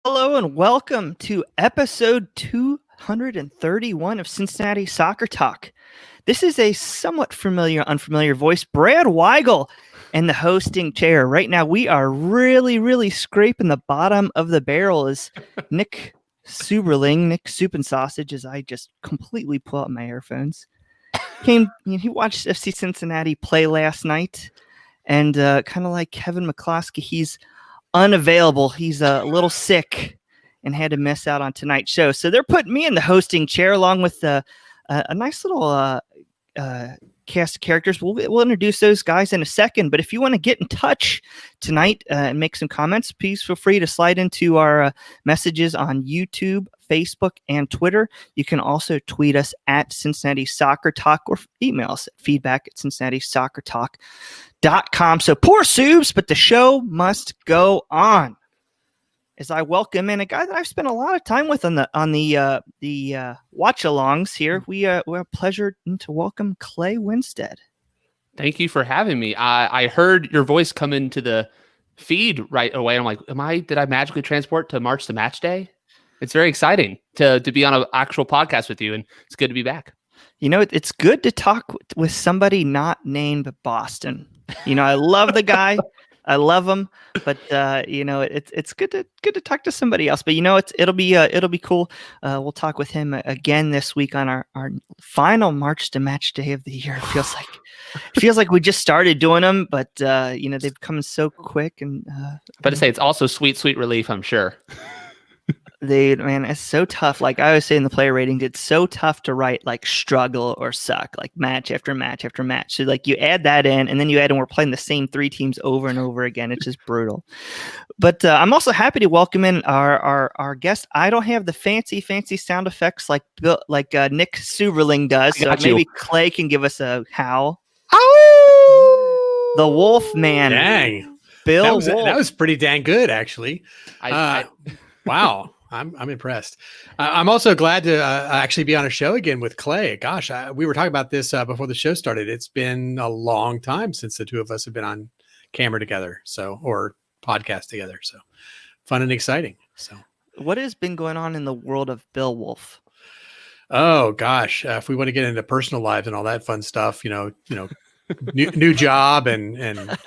Hello and welcome to episode 231 of Cincinnati Soccer Talk. This is a somewhat unfamiliar voice, Brad Weigel, in the hosting chair. Right now, we are really scraping the bottom of the barrel as Nick Soup and Sausage, as I just completely pull out my earphones. He watched FC Cincinnati play last night, and kind of like Kevin McCloskey, he's unavailable. He's a little sick and had to miss out on tonight's show. So they're putting me in the hosting chair along with a nice little cast of characters. We'll introduce those guys in a second. But if you want to get in touch tonight and make some comments, please feel free to slide into our messages on YouTube, Facebook, and Twitter. You can also tweet us at Cincinnati Soccer Talk or email us at feedback@cincinnati-soccer-talk.com. So poor Subs, but the show must go on. As I welcome in a guy that I've spent a lot of time with on the watch-alongs here, we're pleasure to welcome Clay Winstead. Thank you for having me. I heard your voice come into the feed right away. I'm like, did I magically transport to March to Match Day? It's very exciting to be on an actual podcast with you, and it's good to be back. You know, it's good to talk with somebody not named Boston. You know, I love the guy. I love him, but it's good to talk to somebody else. But it'll be cool. We'll talk with him again this week on our final March to Match Day of the year. It feels like we just started doing them, but they've come so quick. And but to say it's also sweet relief, I'm sure. It's so tough. Like I always say in the player ratings, it's so tough to write like struggle or suck, like match after match after match. So like you add that in, and then you add in we're playing the same three teams over and over again. It's just brutal. But I'm also happy to welcome in our guest. I don't have the fancy sound effects like Nick Suberling does. So maybe Clay can give us a howl. Oh, the Wolf Man. Dang, Bill. That was pretty dang good, actually. Wow. I'm impressed. I'm also glad to actually be on a show again with Clay. Gosh, we were talking about this before the show started. It's been a long time since the two of us have been on camera together, or podcast together. So fun and exciting. So, what has been going on in the world of Bill Wolf? Oh gosh, if we want to get into personal lives and all that fun stuff, new job and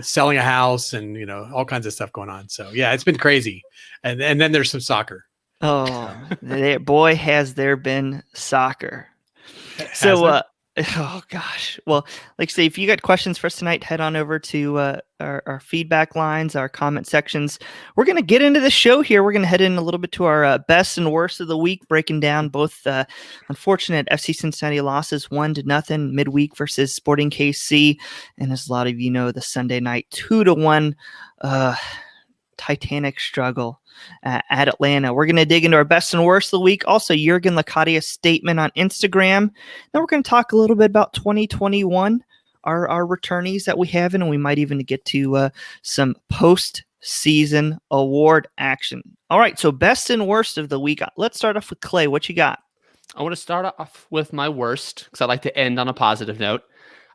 selling a house and all kinds of stuff going on. So yeah, it's been crazy. And then there's some soccer. Oh, boy, has there been soccer. Oh gosh. Well, like I say, if you got questions for us tonight, head on over to our feedback lines, our comment sections. We're going to get into the show here. We're going to head in a little bit to our best and worst of the week, breaking down both unfortunate FC Cincinnati losses 1-0 midweek versus Sporting KC, and as a lot of you know, the Sunday night 2-1 Titanic struggle at Atlanta. We're going to dig into our best and worst of the week. Also, Jurgen Lacadia's statement on Instagram. Then we're going to talk a little bit about 2021, our returnees that we have, and we might even get to some post-season award action. All right, so best and worst of the week. Let's start off with Clay. What you got? I want to start off with my worst because I like to end on a positive note.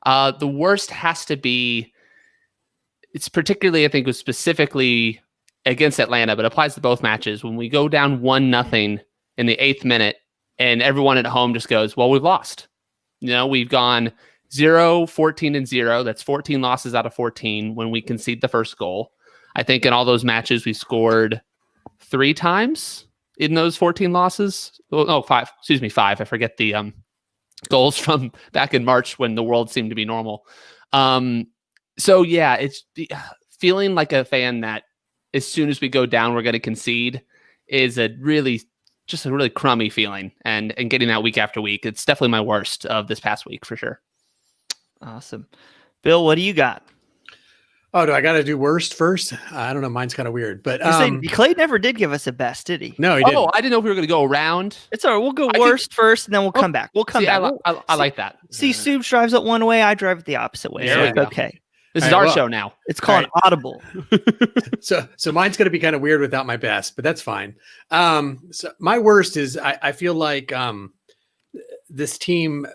The worst has to be, it's particularly, I think, was specifically against Atlanta, but applies to both matches. When we go down 1-0 in the 8th minute and everyone at home just goes, well, we've lost. We've gone 0-14-0. That's 14 losses out of 14 when we concede the first goal. I think in all those matches, we scored 3 times in those 14 losses. Oh, no, 5. Excuse me, 5. I forget the goals from back in March when the world seemed to be normal. So yeah, it's feeling like a fan that as soon as we go down, we're going to concede is a really crummy feeling. And getting that week after week, it's definitely my worst of this past week for sure. Awesome. Bill, what do you got? Oh, do I got to do worst first? I don't know. Mine's kind of weird, but Clay never did give us a best, did he? No, he didn't. Oh, I didn't know if we were going to go around. It's all right. We'll go worst first, and then we'll come back. We'll come back. I like that. See, Subs drives it one way. I drive it the opposite way. There we go. Okay. This is our show now. It's called Audible. So mine's going to be kind of weird without my best, but that's fine. So my worst is I feel like this team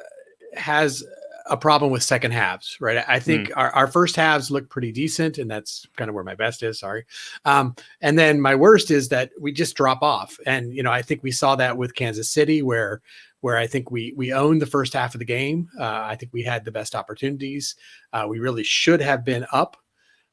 has a problem with second halves, right? I think our first halves look pretty decent, and that's kind of where my best is. Sorry. And then my worst is that we just drop off. And, I think we saw that with Kansas City where I think we owned the first half of the game. I think we had the best opportunities. We really should have been up.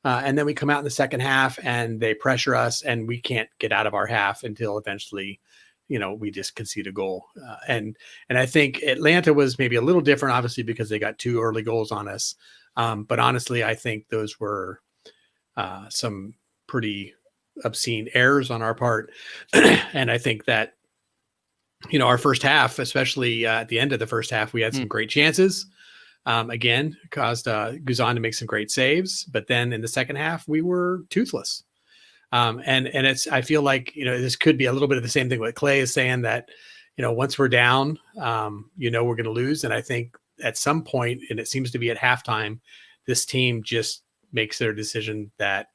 And then we come out in the second half and they pressure us and we can't get out of our half until eventually, we just concede a goal. And I think Atlanta was maybe a little different, obviously, because they got 2 early goals on us. But honestly, I think those were some pretty obscene errors on our part. And I think that, our first half, especially at the end of the first half, we had some great chances. Again, caused Guzan to make some great saves. But then in the second half, we were toothless. And I feel like, this could be a little bit of the same thing what Clay is saying, that, once we're down, we're going to lose. And I think at some point, and it seems to be at halftime, this team just makes their decision that,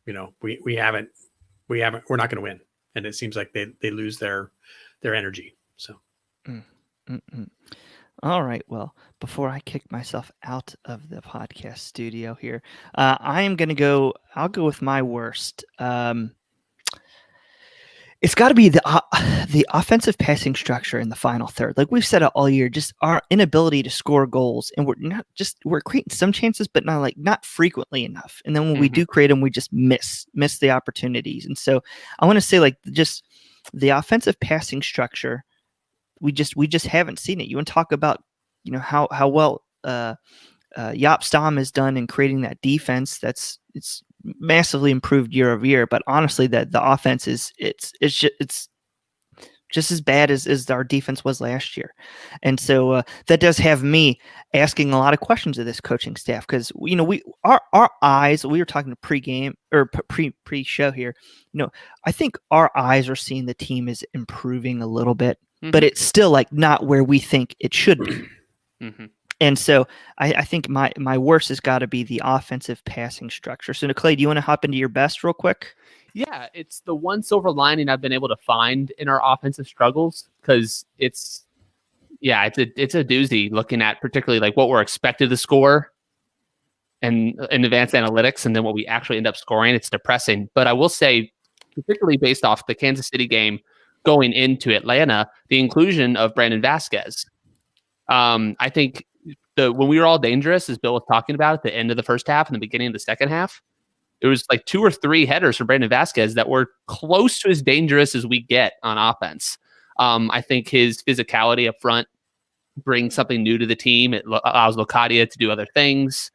we're not going to win. And it seems like they lose their energy. So. All right. Well, before I kick myself out of the podcast studio here, I'll go with my worst. It's got to be the offensive passing structure in the final third. Like we've said it all year, just our inability to score goals, and we're creating some chances, but not frequently enough. And then when we do create them, we just miss the opportunities. And so I want to say just the offensive passing structure, we just haven't seen it. You want to talk about how well Jaap Stam has done in creating that defense. It's massively improved year over year, but honestly, that the offense is just as bad as our defense was last year. And so that does have me asking a lot of questions of this coaching staff, because our eyes, we were talking to pre-game or pre-show here, I think our eyes are seeing the team is improving a little bit, but it's still not where we think it should be. And so I think my worst has got to be the offensive passing structure. So, Clay, do you want to hop into your best real quick? Yeah, it's the one silver lining I've been able to find in our offensive struggles, because it's a doozy looking at particularly what we're expected to score and in advanced analytics, and then what we actually end up scoring. It's depressing. But I will say, particularly based off the Kansas City game going into Atlanta, the inclusion of Brandon Vasquez. I think when we were all dangerous, as Bill was talking about at the end of the first half and the beginning of the second half, it was 2 or 3 headers from Brandon Vasquez that were close to as dangerous as we get on offense. I think his physicality up front brings something new to the team. It allows Locadia to do other things.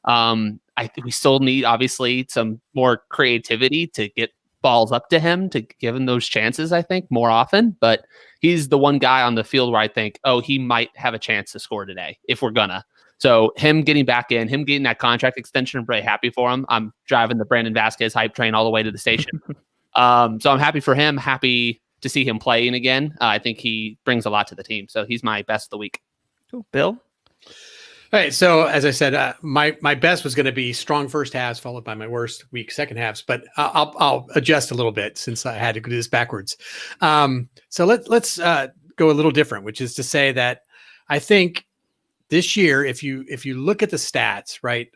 I think we still need, obviously, some more creativity to get balls up to him, to give him those chances, I think, more often. But he's the one guy on the field where I think, he might have a chance to score today if we're gonna. So him getting back in, him getting that contract extension, I'm very happy for him. I'm driving the Brandon Vasquez hype train all the way to the station. So I'm happy for him, happy to see him playing again. I think he brings a lot to the team. So he's my best of the week. Cool. Bill? All right. So as I said, my best was going to be strong first halves followed by my worst weak second halves, but I'll adjust a little bit since I had to do this backwards. So let's go a little different, which is to say that I think this year, if you look at the stats, right,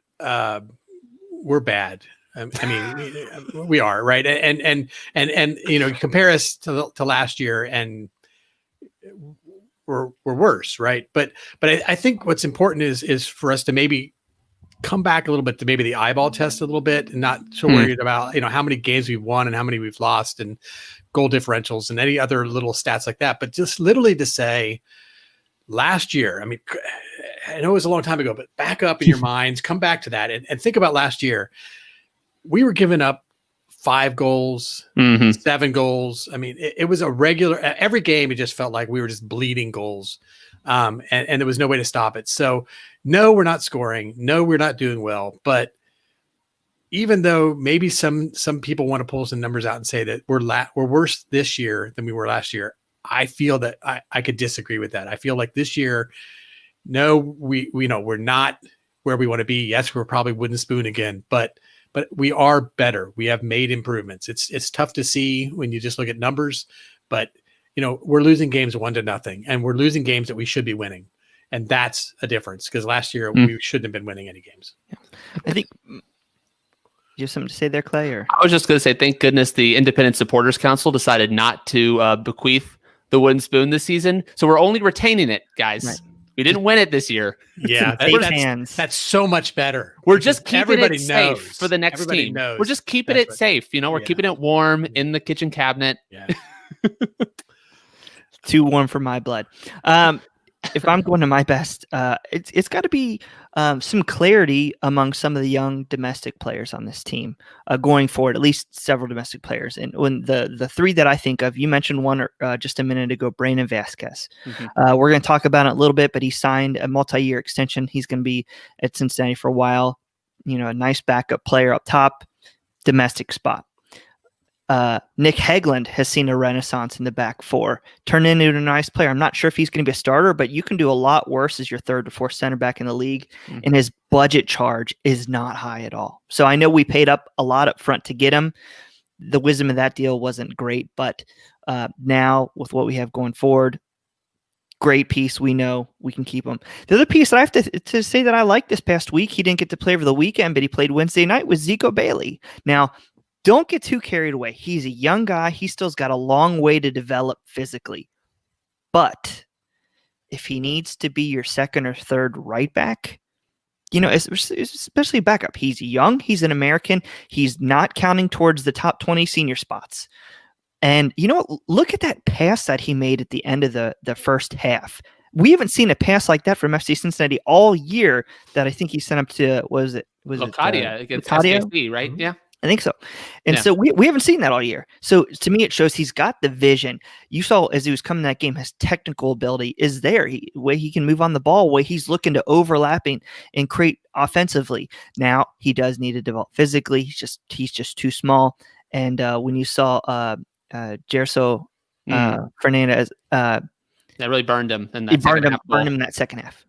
we're bad. I mean, we are, right, and compare us to last year, and we're worse, right? But I think what's important is for us to maybe come back a little bit to maybe the eyeball test a little bit, and not so worried about how many games we've won and how many we've lost and goal differentials and any other little stats like that, but just literally to say, last year, I mean, I know it was a long time ago, but back up in your minds, come back to that and think about last year. We were giving up 5 goals, 7 goals. I mean, it was a regular, every game, it just felt like we were just bleeding goals. And there was no way to stop it. So no, we're not scoring. No, we're not doing well. But even though maybe some people want to pull some numbers out and say that we're worse this year than we were last year, I feel that I could disagree with that. I feel like this year, no, we know we're not where we want to be. Yes, we're probably wooden spoon again, but we are better. We have made improvements. It's tough to see when you just look at numbers, but we're losing games 1-0, and we're losing games that we should be winning. And that's a difference because last year we shouldn't have been winning any games. I think you have something to say there, Clay? Or I was just going to say, thank goodness the Independent Supporters Council decided not to bequeath the wooden spoon this season. So we're only retaining it, guys. Right. We didn't win it this year. Yeah, that's so much better. We're just keeping it safe for the next team. We're just keeping it safe. We're keeping it warm in the kitchen cabinet. Yeah. Too warm for my blood. If I'm going to my best, it's got to be some clarity among some of the young domestic players on this team going forward, at least several domestic players. And when the three that I think of, you mentioned one just a minute ago, Brandon Vasquez. We're going to talk about it a little bit, but he signed a multi-year extension. He's going to be at Cincinnati for a while. A nice backup player up top, domestic spot. Nick Hegland has seen a renaissance in the back four, turned into a nice player. I'm not sure if he's going to be a starter, but you can do a lot worse as your third or fourth center back in the league, and his budget charge is not high at all. So I know we paid up a lot up front to get him. The wisdom of that deal wasn't great, but now with what we have going forward, great piece. We know we can keep him. The other piece that I have to say that I like this past week, he didn't get to play over the weekend, but he played Wednesday night, was Zico Bailey. Now, don't get too carried away. He's a young guy. He still's got a long way to develop physically. But if he needs to be your second or third right back, especially backup, he's young. He's an American. He's not counting towards the top 20 senior spots. And look at that pass that he made at the end of the first half. We haven't seen a pass like that from FC Cincinnati all year that I think he sent up to, was it Locadia against SKC, right? Yeah. I think so. And so we haven't seen that all year. So to me, it shows he's got the vision. You saw as he was coming to that game, his technical ability is there. Way he can move on the ball, way he's looking to overlapping and create offensively. Now he does need to develop physically. He's just too small. And when you saw Gerso Fernandez, that really burned him. Burned him in that second half.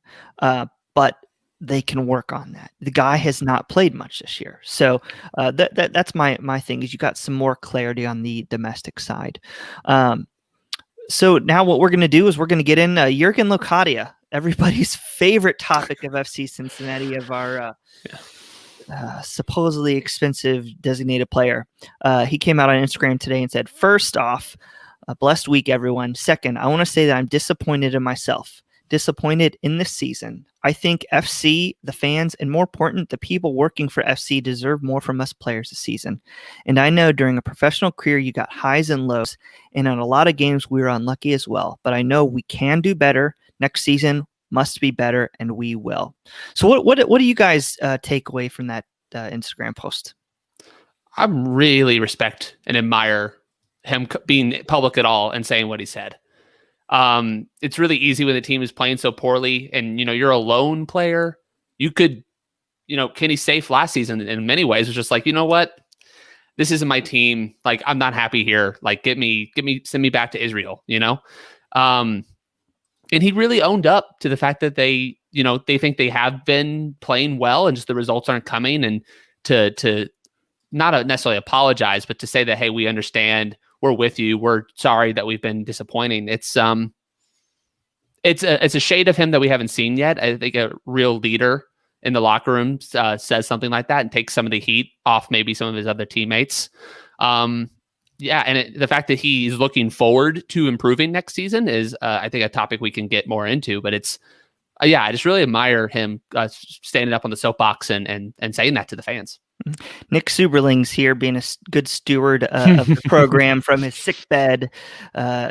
But they can work on that. The guy has not played much this year. So that's my thing is you got some more clarity on the domestic side. So now what we're going to do is we're going to get in Jurgen Locadia, everybody's favorite topic of FC Cincinnati, of our supposedly expensive designated player. He came out on Instagram today and said, first off, a blessed week, everyone. Second, I want to say that I'm disappointed in myself. Disappointed in this season. I think FC, the fans, and more important, the people working for FC deserve more from us players this season. And I know during a professional career, you got highs and lows, and on a lot of games, we were unlucky as well. But I know we can do better. Next season must be better, and we will. So what do you guys take away from that Instagram post? I really respect and admire him being public at all and saying what he said. It's really easy when the team is playing so poorly and, you're a lone player. You could, Kenny Safe last season in many ways was just like, you know what? This isn't my team. Like, I'm not happy here. Like, send me back to Israel, And he really owned up to the fact that they think they have been playing well and just the results aren't coming, and to not necessarily apologize, but to say that, hey, we understand. We're with you. We're sorry that we've been disappointing. It's a shade of him that we haven't seen yet. I think a real leader in the locker room says something like that and takes some of the heat off maybe some of his other teammates. And the fact that he's looking forward to improving next season is, I think, a topic we can get more into. But it's, I just really admire him standing up on the soapbox and saying that to the fans. Nick Suberling's here being a good steward of the program from his sickbed,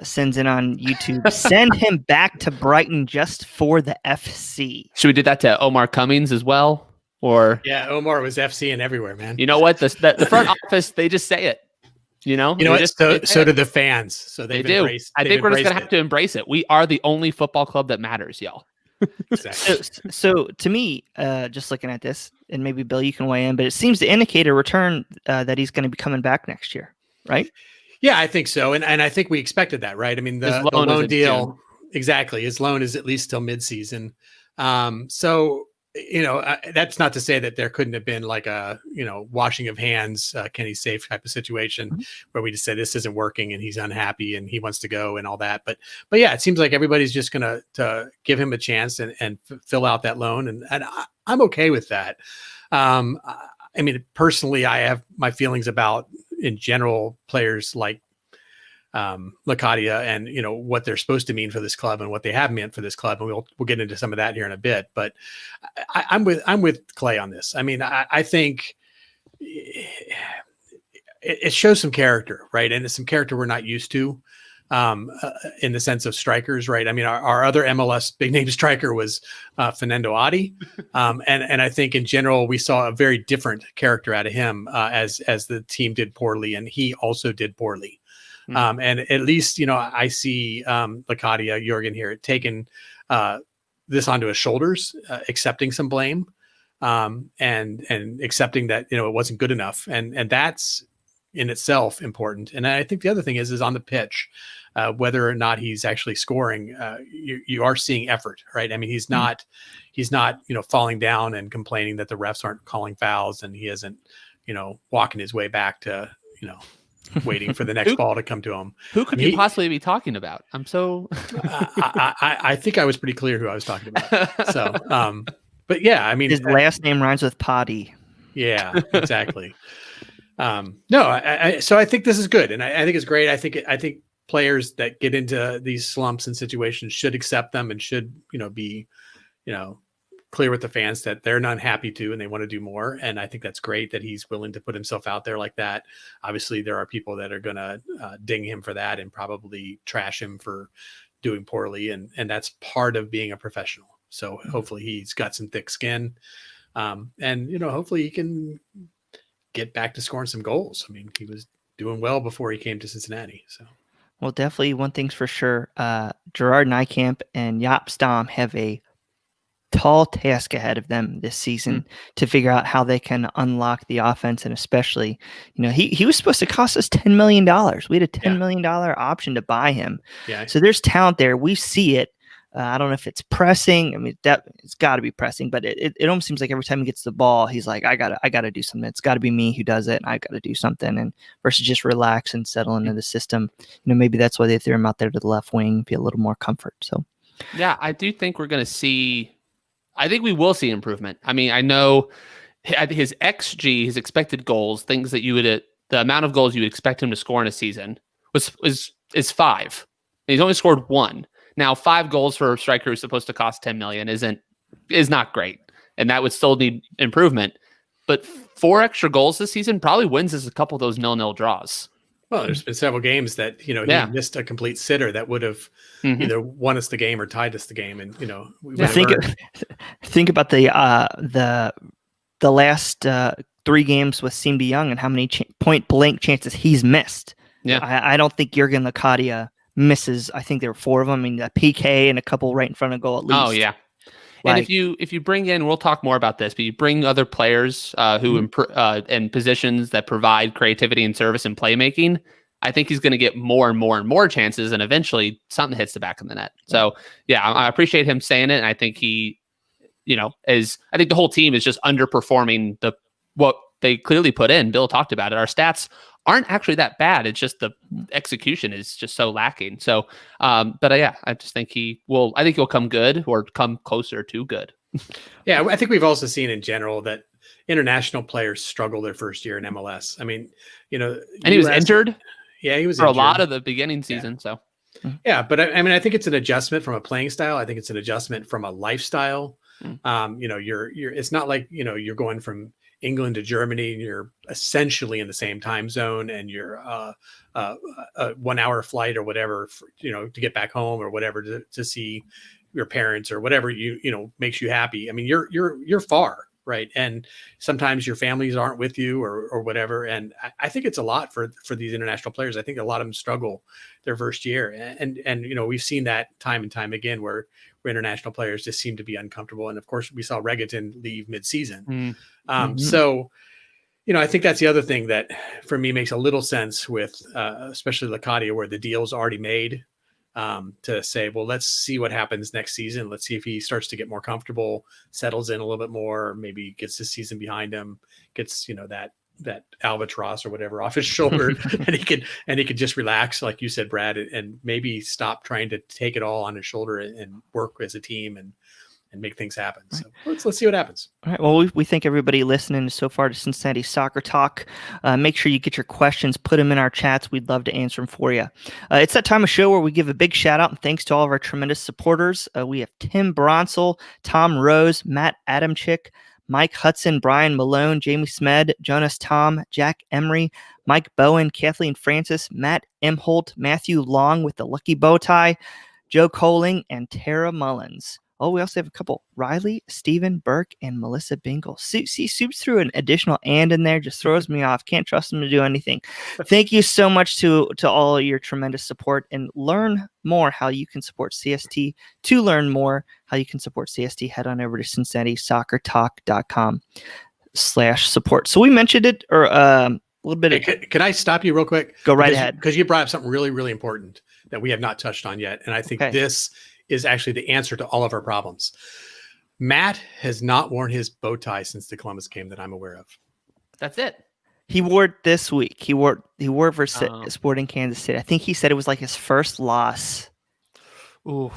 sends in on YouTube. Send him back to Brighton just for the FC. Should we do that to Omar Cummings as well? Or Omar was FC and everywhere, man. You know what? The front office, they just say it. You know what? So do the fans. So they do. I think we're just gonna have to embrace it. We are the only football club that matters, y'all. Exactly. So to me, just looking at this, and maybe Bill, you can weigh in, but it seems to indicate a return that he's going to be coming back next year, right? Yeah, I think so, and I think we expected that, right? I mean, the loan deal, exactly. His loan is at least till midseason. So that's not to say that there couldn't have been like a, washing of hands, Kenny's safe type of situation where we just said this isn't working and he's unhappy and he wants to go and all that. But yeah, it seems like everybody's just going to give him a chance and fill out that loan. And I'm okay with that. I mean, personally, I have my feelings about, in general, players like Lacadia and what they're supposed to mean for this club and what they have meant for this club, and we'll get into some of that here in a bit. But I'm with Clay on this. I mean, I think it shows some character, right? And it's some character we're not used to in the sense of strikers, right? I mean, our other MLS big name striker was Fernando Adi, and I think in general we saw a very different character out of him as the team did poorly, and he also did poorly. And at least, I see Lacadia, Jurgen here taking this onto his shoulders, accepting some blame, and accepting that, it wasn't good enough. And that's in itself important. And I think the other thing is on the pitch, whether or not he's actually scoring, you are seeing effort, right? I mean, he's not, falling down and complaining that the refs aren't calling fouls, and he isn't, walking his way back to, waiting for the next ball to come to him. Who could you possibly be talking about? I'm so. I think I was pretty clear who I was talking about. So, but yeah, I mean, his last name rhymes with Potty. Yeah, exactly. No, so I think this is good, and I think it's great. I think players that get into these slumps and situations should accept them and should, be, clear with the fans that they're not happy to and they want to do more. And I think that's great that he's willing to put himself out there like that. Obviously, there are people that are going to ding him for that and probably trash him for doing poorly. And that's part of being a professional. So hopefully he's got some thick skin. And, hopefully he can get back to scoring some goals. I mean, he was doing well before he came to Cincinnati. So. Well, definitely one thing's for sure. Gerard Nijkamp and Jaap Stam have a tall task ahead of them this season to figure out how they can unlock the offense. And especially, he was supposed to cost us $10 million. We had a $10 million option to buy him. Yeah. So there's talent there. We see it. I don't know if it's pressing. I mean, it's got to be pressing, but it almost seems like every time he gets the ball, he's like, I gotta do something. It's got to be me who does it. And I got to do something. And versus just relax and settle into the system. Maybe that's why they threw him out there to the left wing, feel a little more comfort. So, yeah, I do think we're going to see. I think we will see improvement. I mean, I know his XG, his expected goals, things that the amount of goals you would expect him to score in a season is 5. And he's only scored 1. Now, 5 goals for a striker who's supposed to cost $10 million is not great, and that would still need improvement. But 4 extra goals this season probably wins us a couple of those 0-0 draws. Well, there's been several games that he missed a complete sitter that would have either won us the game or tied us the game, and think about the last 3 games with Simba Young and how many point blank chances he's missed. Yeah, I don't think Jurgen Lacadia misses. I think there were 4 of them. I mean, a PK and a couple right in front of goal at least. Oh yeah. And if you bring in, we'll talk more about this, but you bring other players who in positions that provide creativity and service and playmaking, I think he's going to get more and more and more chances, and eventually something hits the back of the net. So yeah, I appreciate him saying it, and I think he, I think the whole team is just underperforming what they clearly put in. Bill talked about it. Our stats aren't actually that bad. It's just the execution is just so lacking. So, but yeah, I just think he'll come good or come closer to good. Yeah. I think we've also seen in general that international players struggle their first year in MLS. I mean, and he was injured. Yeah. He was for injured. A lot of the beginning season. So yeah, but I mean, I think it's an adjustment from a playing style. I think it's an adjustment from a lifestyle. It's not like, you're going from England to Germany, and you're essentially in the same time zone, and you're a 1 hour flight or whatever, to get back home or whatever to see your parents or whatever makes you happy. I mean, you're far, right? And sometimes your families aren't with you or whatever. And I think it's a lot for these international players. I think a lot of them struggle their first year, and we've seen that time and time again where international players just seem to be uncomfortable. And of course, we saw Regaton leave mid-season. So, I think that's the other thing that for me makes a little sense with, especially Lacadia, where the deal's already made. to say, well, let's see what happens next season. Let's see if he starts to get more comfortable, settles in a little bit more, maybe gets this season behind him, gets, that albatross or whatever off his shoulder, and he could just relax, like you said, Brad, and maybe stop trying to take it all on his shoulder and work as a team and make things happen. So let's see what happens. All right. Well, we thank everybody listening so far to Cincinnati Soccer Talk. Make sure you get your questions, put them in our chats. We'd love to answer them for you. It's that time of show where we give a big shout out and thanks to all of our tremendous supporters. We have Tim Bronsel, Tom Rose, Matt Adamchick, Mike Hudson, Brian Malone, Jamie Smed, Jonas Tom, Jack Emery, Mike Bowen, Kathleen Francis, Matt Imholt, Matthew Long with the lucky bow tie, Joe Coling, and Tara Mullins. Oh, we also have a couple, Riley, Stephen, Burke, and Melissa Bingle. See, Soups threw an additional and in there, just throws me off. Can't trust him to do anything. Thank you so much to all of your tremendous support, and learn more how you can support CST. To learn more how you can support CST, head on over to CincinnatiSoccerTalk.com/support. So we mentioned it, or a little bit. Can I stop you real quick? Go right ahead. Because you brought up something really, really important that we have not touched on yet. And I think this is actually the answer to all of our problems. Matt has not worn his bow tie since the Columbus game that I'm aware of. That's it. He wore it this week. He wore it for Sporting Kansas City. I think he said it was like his first loss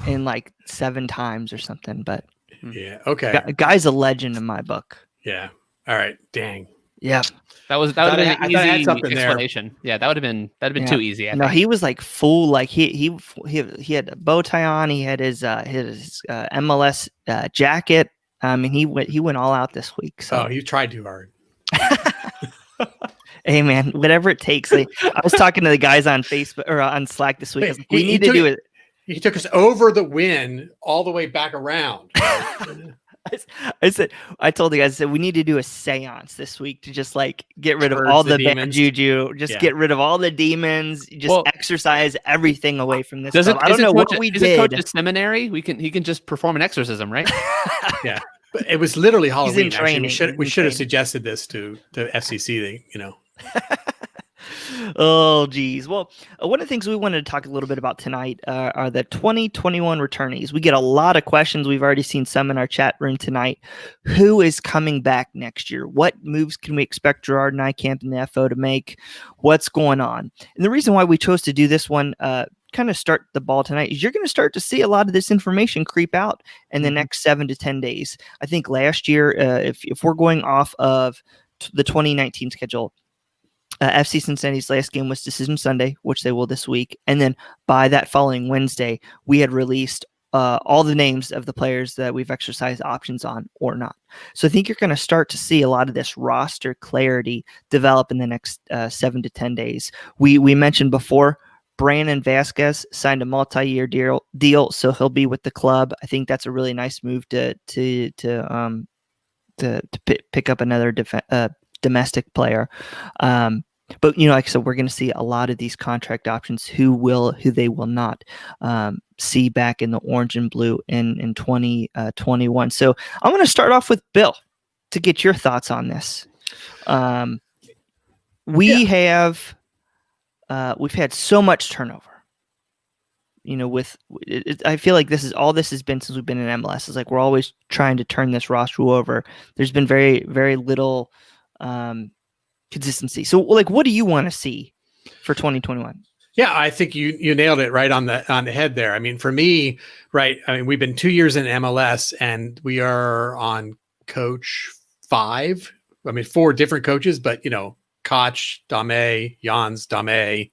in like 7 times or something. But yeah, okay. Guy's a legend in my book. Yeah. All right. Dang. Yeah. That would have been an easy explanation. There. Yeah, that'd have been too easy. I think. He was like full. Like he had a bow tie on. He had his MLS jacket. And he went all out this week. So he tried too hard. Hey man, whatever it takes. I was talking to the guys on Facebook or on Slack this week. We need to do it. He took us over the win all the way back around. I told the guys, we need to do a seance this week to just like get rid of all the bad juju, get rid of all the demons, just exercise everything away from this. I don't know what we did. Coach a seminary? He can just perform an exorcism, right? Yeah, but it was literally Halloween. Actually, we should have suggested this to FCC. Oh, geez. Well, one of the things we wanted to talk a little bit about tonight are the 2021 returnees. We get a lot of questions. We've already seen some in our chat room tonight. Who is coming back next year? What moves can we expect Gerard Nijkamp and the FO to make? What's going on? And the reason why we chose to do this one, kind of start the ball tonight, is you're going to start to see a lot of this information creep out in the next 7 to 10 days. I think last year, if we're going off of the 2019 schedule, FC Cincinnati's last game was Decision Sunday, which they will this week. And then by that following Wednesday, we had released all the names of the players that we've exercised options on or not. So I think you're going to start to see a lot of this roster clarity develop in the next 7 to 10 days. We mentioned before, Brandon Vasquez signed a multi-year deal, so he'll be with the club. I think that's a really nice move to pick up another domestic player. But like I said, we're going to see a lot of these contract options who they will not see back in the orange and blue in 2021. So I'm going to start off with Bill to get your thoughts on this. We've had so much turnover. I feel like this has been since we've been in MLS. It's like we're always trying to turn this roster over. There's been very, very little consistency. So what do you want to see for 2021? Yeah, I think you nailed it right on the head there. I mean, for me, right, we've been 2 years in MLS and we are on coach 5. 4 different coaches, but Koch, Dame, Jans, Dame,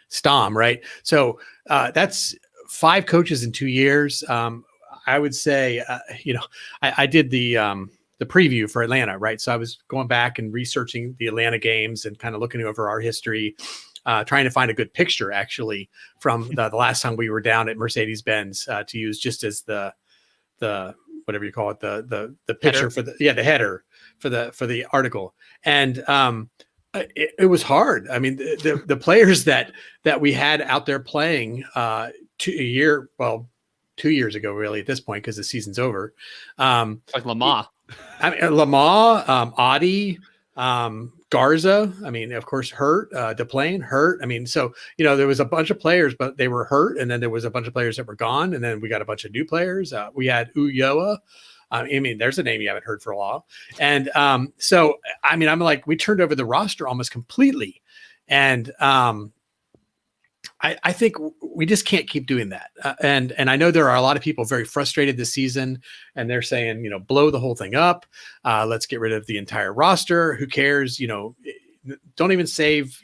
Stam, right? So that's 5 coaches in 2 years. I would say, I did the preview for Atlanta, right? So I was going back and researching the Atlanta games and kind of looking over our history, trying to find a good picture actually from the last time we were down at Mercedes-Benz to use just as the whatever you call it, the picture for the header for the article. And it was hard. I mean, the players that we had out there playing 2 years ago, really at this point, because the season's over. Like Lamar. Lamar, Adi, Garza, I mean, of course, hurt. DePlane hurt. I mean, so there was a bunch of players, but they were hurt, and then there was a bunch of players that were gone, and then we got a bunch of new players. We had Ulloa. I mean, there's a name you haven't heard for a while, and so I mean, I'm like, we turned over the roster almost completely, and I think we just can't keep doing that. And I know there are a lot of people very frustrated this season, and they're saying, blow the whole thing up. Let's get rid of the entire roster. Who cares? Don't even save,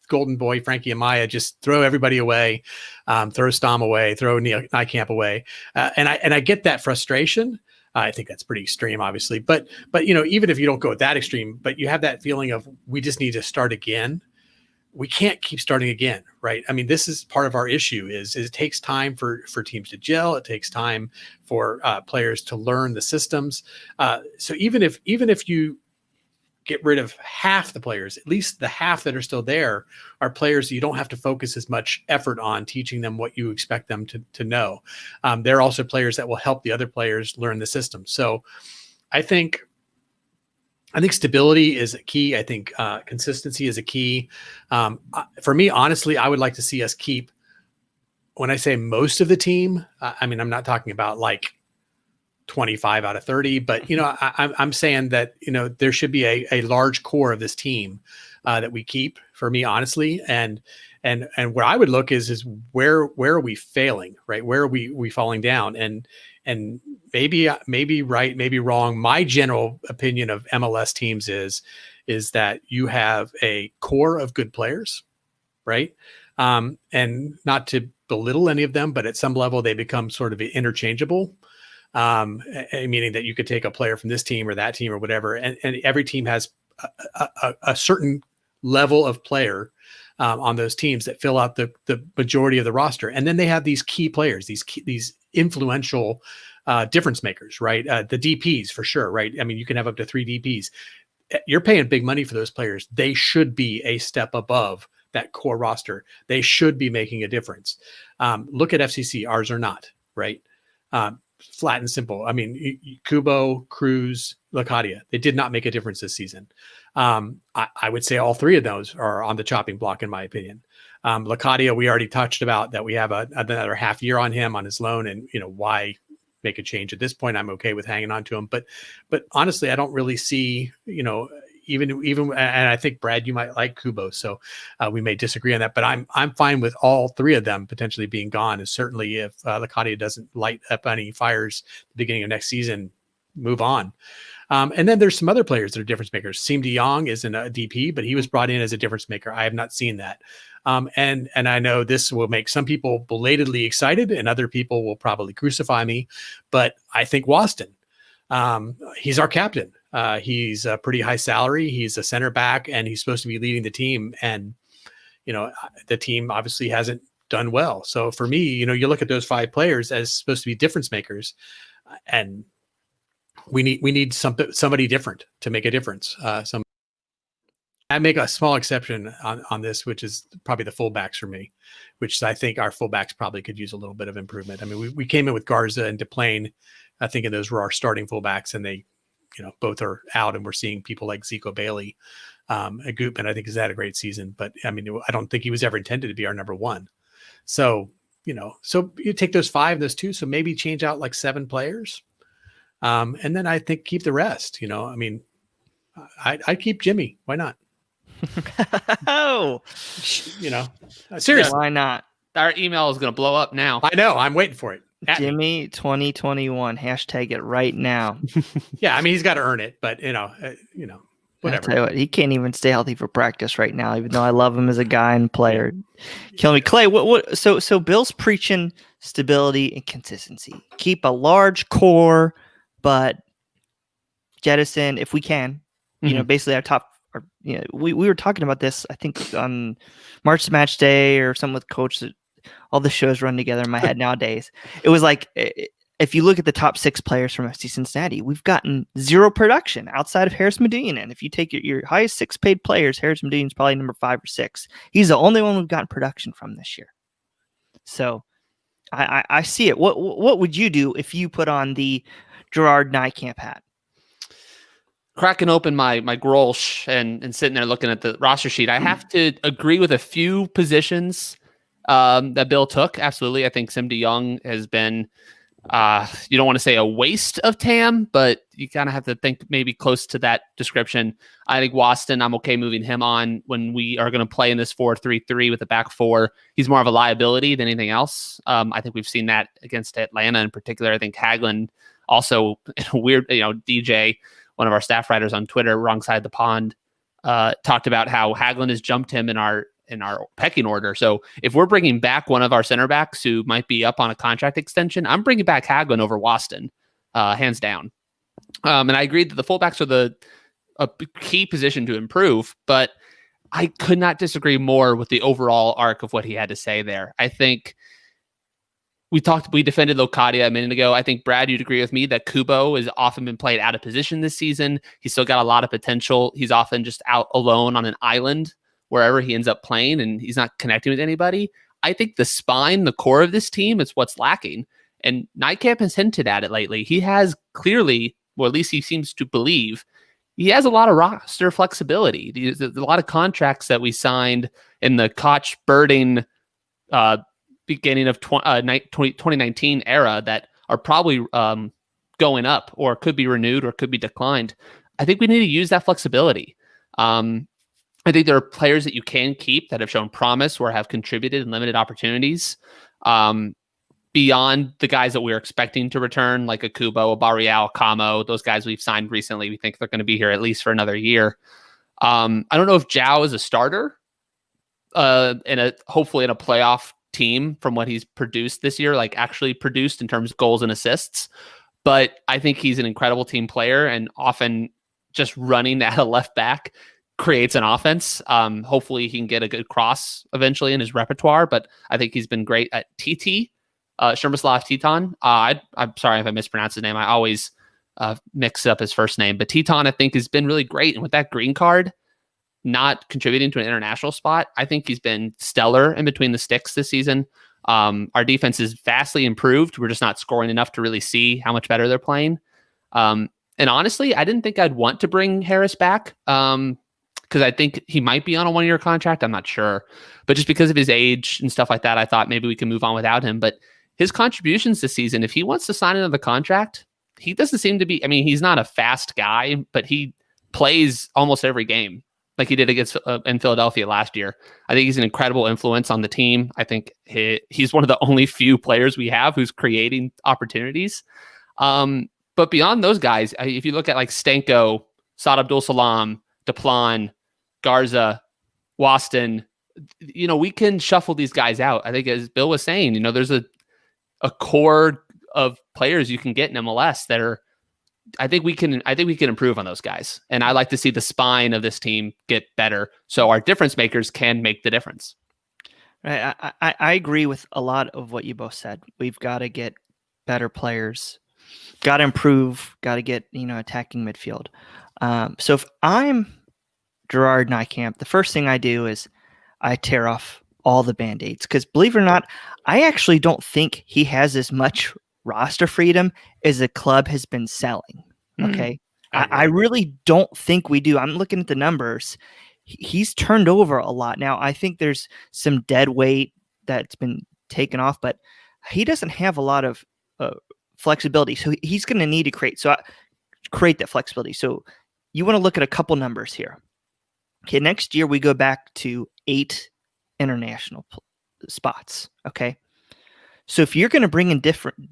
Golden Boy, Frankie Amaya, just throw everybody away, throw Stom away, throw Nijkamp away. And I get that frustration. I think that's pretty extreme, obviously, but even if you don't go that extreme, but you have that feeling of we just need to start again. We can't keep starting again, right? I mean, this is part of our issue is it takes time for teams to gel. It takes time for players to learn the systems. So even if you get rid of half the players, at least the half that are still there are players that you don't have to focus as much effort on teaching them what you expect them to know. They're also players that will help the other players learn the system. So I think stability is a key. I think consistency is a key. For me, honestly, I would like to see us keep, when I say most of the team, I mean, I'm not talking about like 25 out of 30, but, I'm saying that, there should be a large core of this team that we keep, for me, honestly. And where I would look is where are we failing, right? Where are we falling down? And maybe right, maybe wrong. My general opinion of MLS teams is that you have a core of good players, right? And not to belittle any of them, but at some level they become sort of interchangeable. Meaning that you could take a player from this team or that team or whatever, and every team has a certain level of player on those teams that fill out the majority of the roster, and then they have these key players, these influential difference makers, right? The DPs for sure, right? I mean, you can have up to 3 DPs. You're paying big money for those players. They should be a step above that core roster. They should be making a difference. Look at FCC, ours are not, right? Flat and simple. I mean, Kubo, Cruz, Lacadia, they did not make a difference this season. I would say all 3 of those are on the chopping block, in my opinion. Lacadia, we already touched about that. We have another half year on him on his loan, and why make a change at this point? I'm okay with hanging on to him, but honestly, I don't really see, even, and I think Brad, you might like Kubo, so we may disagree on that, but I'm fine with all 3 of them potentially being gone. And certainly if Lacadia doesn't light up any fires at the beginning of next season, move on. And then there's some other players that are difference makers. Siem de Jong isn't a DP, but he was brought in as a difference maker. I have not seen that. And I know this will make some people belatedly excited, and other people will probably crucify me, but I think Waston, he's our captain. He's a pretty high salary. He's a center back, and he's supposed to be leading the team. And, the team obviously hasn't done well. So for me, you look at those 5 players as supposed to be difference makers, and we need somebody different to make a difference. I make a small exception on this, which is probably the fullbacks for me, which I think our fullbacks probably could use a little bit of improvement. I mean, we came in with Garza and DePlane, I think, and those were our starting fullbacks, and they, both are out, and we're seeing people like Zico Bailey, Gutman, I think, has had a great season, but I mean, I don't think he was ever intended to be our number 1. So, so you take those 5, those 2, so maybe change out like 7 players. And then I think keep the rest, I mean, I'd keep Jimmy. Why not? Oh, seriously. Why not? Our email is going to blow up now. I know. I'm waiting for it. Jimmy 2021, hashtag it right now. Yeah, I mean, he's got to earn it, but whatever. I'll tell you what, he can't even stay healthy for practice right now, even though I love him as a guy and player. Kill me, Clay. What? So Bill's preaching stability and consistency. Keep a large core, but jettison if we can. Basically our top. We were talking about this, I think, on March Match Day or something with Coach. All the shows run together in my head nowadays. It was like, if you look at the top 6 players from FC Cincinnati, we've gotten 0 production outside of Harris Medellin. And if you take your highest 6 paid players, Harris Medellin is probably number 5 or 6. He's the only one we've gotten production from this year. So I see it. What would you do if you put on the Gerard Nijkamp hat? cracking open my Grolsch and sitting there looking at the roster sheet, I have to agree with a few positions that Bill took. Absolutely. I think Sim DeYoung has been, you don't want to say a waste of TAM, but you kind of have to think maybe close to that description. I think Waston, I'm okay moving him on when we are going to play in this 4-3-3 with a back four. He's more of a liability than anything else. I think we've seen that against Atlanta in particular. I think Hagelin also, in a weird, DJ, one of our staff writers on Twitter, wrong side of the pond, talked about how Hagelin has jumped him in our pecking order. So if we're bringing back one of our center backs who might be up on a contract extension, I'm bringing back Hagelin over Waston, hands down. And I agree that the fullbacks are a key position to improve, but I could not disagree more with the overall arc of what he had to say there. I think we defended Locadia a minute ago. I think, Brad, you'd agree with me that Kubo has often been played out of position this season. He's still got a lot of potential. He's often just out alone on an island wherever he ends up playing, and he's not connecting with anybody. I think the spine, the core of this team, is what's lacking. And Nightcap has hinted at it lately. He has clearly, or at least he seems to believe, he has a lot of roster flexibility. There's a lot of contracts that we signed in the Koch birding beginning of 2019 era that are probably going up or could be renewed or could be declined. I think we need to use that flexibility. I think there are players that you can keep that have shown promise or have contributed in limited opportunities beyond the guys that we're expecting to return, like a Kubo, a Barreal, Camo, those guys we've signed recently. We think they're going to be here at least for another year. I don't know if Zhao is a starter hopefully in a playoff team from what he's produced this year, like actually produced in terms of goals and assists. But I think he's an incredible team player, and often just running at a left back creates an offense. Hopefully he can get a good cross eventually in his repertoire, but I think he's been great at TT, Shermislav Titon. I'm sorry if I mispronounced his name. I always mix up his first name, but Titon, I think, has been really great. And with that green card, not contributing to an international spot, I think he's been stellar in between the sticks this season. Our defense is vastly improved. We're just not scoring enough to really see how much better they're playing. And honestly, I didn't think I'd want to bring Harris back because I think he might be on a 1-year contract. I'm not sure. But just because of his age and stuff like that, I thought maybe we can move on without him. But his contributions this season, if he wants to sign another contract, he doesn't seem to be, he's not a fast guy, but he plays almost every game like he did against in Philadelphia last year. I think he's an incredible influence on the team. I think he's one of the only few players we have who's creating opportunities. But beyond those guys, if you look at like Stanko, Saad Abdul Salam, Deplan, Garza, Waston, we can shuffle these guys out. I think, as Bill was saying, there's a core of players you can get in MLS that are, I think we can improve on those guys. And I like to see the spine of this team get better, so our difference makers can make the difference. Right. I agree with a lot of what you both said. We've got to get better players, got to improve, got to get, attacking midfield. So if I'm Gerard Nijkamp, the first thing I do is I tear off all the Band-Aids, because believe it or not, I actually don't think he has as much roster freedom as the club has been selling. Okay. I really don't think we do. I'm looking at the numbers. He's turned over a lot. Now, I think there's some dead weight that's been taken off, but he doesn't have a lot of flexibility. So he's going to need to create that flexibility. So you want to look at a couple numbers here. Okay. Next year, we go back to 8 international spots. Okay. So if you're going to bring in different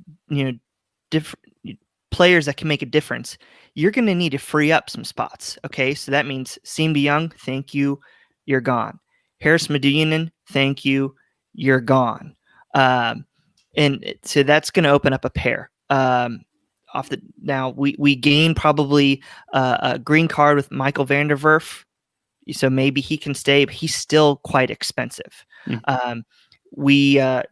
players that can make a difference, you're going to need to free up some spots. Okay. So that means Sim DeYoung, thank you, you're gone. Harris Medellin, thank you, you're gone. And so that's going to open up a pair. Now we gain probably a green card with Michael van der Werf. So maybe he can stay, but he's still quite expensive.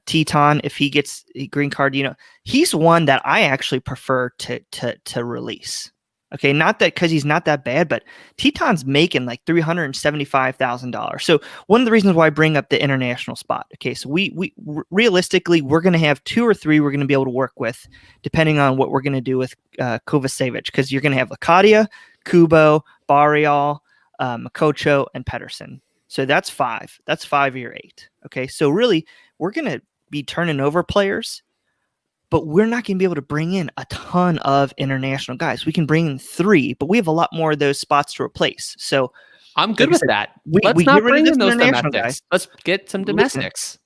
Teton, if he gets a green card, he's one that I actually prefer to release. Okay, not that because he's not that bad, but Teton's making like $375,000. So one of the reasons why I bring up the international spot. Okay, so we realistically we're going to have 2 or 3 we're going to be able to work with, depending on what we're going to do with Kovacevic, because you're going to have Locadia, Kubo, Barrial, Makocho, and Pedersen. So that's 5. That's 5 of your 8. Okay, so really, we're going to be turning over players, but we're not going to be able to bring in a ton of international guys. We can bring in 3, but we have a lot more of those spots to replace. So I'm good with that. Let's we not get rid of bring this in those international domestics. guy. Let's get some domestics.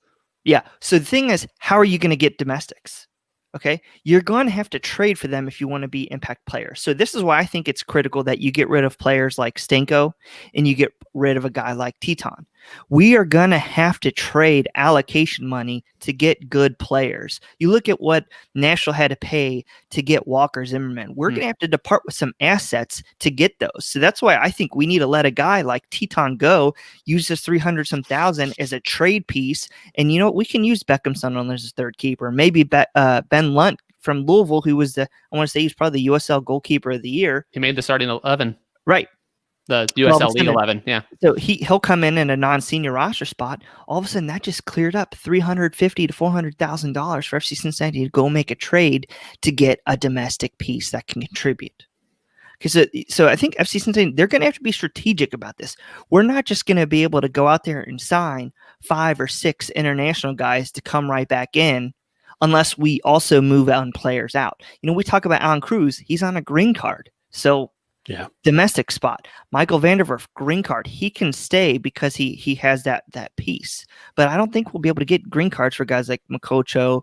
Yeah. So the thing is, how are you going to get domestics? Okay. You're going to have to trade for them if you want to be impact players. So this is why I think it's critical that you get rid of players like Stenko and you get rid of a guy like Teton. We are going to have to trade allocation money to get good players. You look at what Nashville had to pay to get Walker Zimmerman. We're going to have to depart with some assets to get those. So that's why I think we need to let a guy like Teton go, use this 300-some thousand as a trade piece. And you know what? We can use Beckham Sunderland as a third keeper. Maybe Ben Lunt from Louisville, who was I want to say he's probably the USL goalkeeper of the year. He made the starting 11. Right. The USL League 11, yeah. So he'll come in a non-senior roster spot. All of a sudden, that just cleared up $350,000 to $400,000 for FC Cincinnati to go make a trade to get a domestic piece that can contribute. So I think FC Cincinnati, they're going to have to be strategic about this. We're not just going to be able to go out there and sign 5 or 6 international guys to come right back in unless we also move on players out. You know, we talk about Alan Cruz. He's on a green card. So yeah, domestic spot. Michael Vanderwerf, green card. He can stay because he has that piece. But I don't think we'll be able to get green cards for guys like Makocho,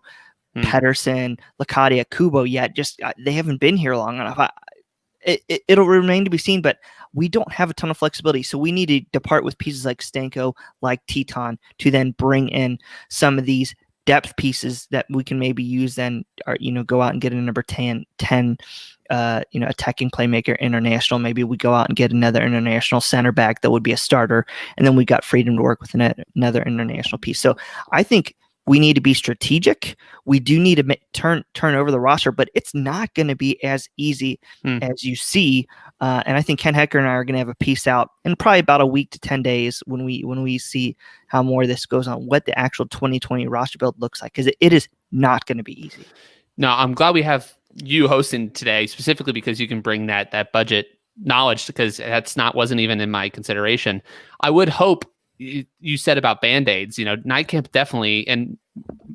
Pedersen, Lacadia, Kubo yet. Just they haven't been here long enough. It'll remain to be seen, but we don't have a ton of flexibility. So we need to depart with pieces like Stenko, like Teton, to then bring in some of these depth pieces that we can maybe use then, or, go out and get a number 10 attacking playmaker international. Maybe we go out and get another international center back that would be a starter. And then we got freedom to work with another international piece. So I think we need to be strategic. We do need to turn over the roster, but it's not going to be as easy as you see. And I think Ken Hecker and I are going to have a piece out in probably about a week to 10 days when we see how more of this goes on, what the actual 2020 roster build looks like, because it is not going to be easy. No, I'm glad we have you hosting today, specifically because you can bring that budget knowledge, because wasn't even in my consideration. I would hope you said about Band-Aids, Night Camp definitely, and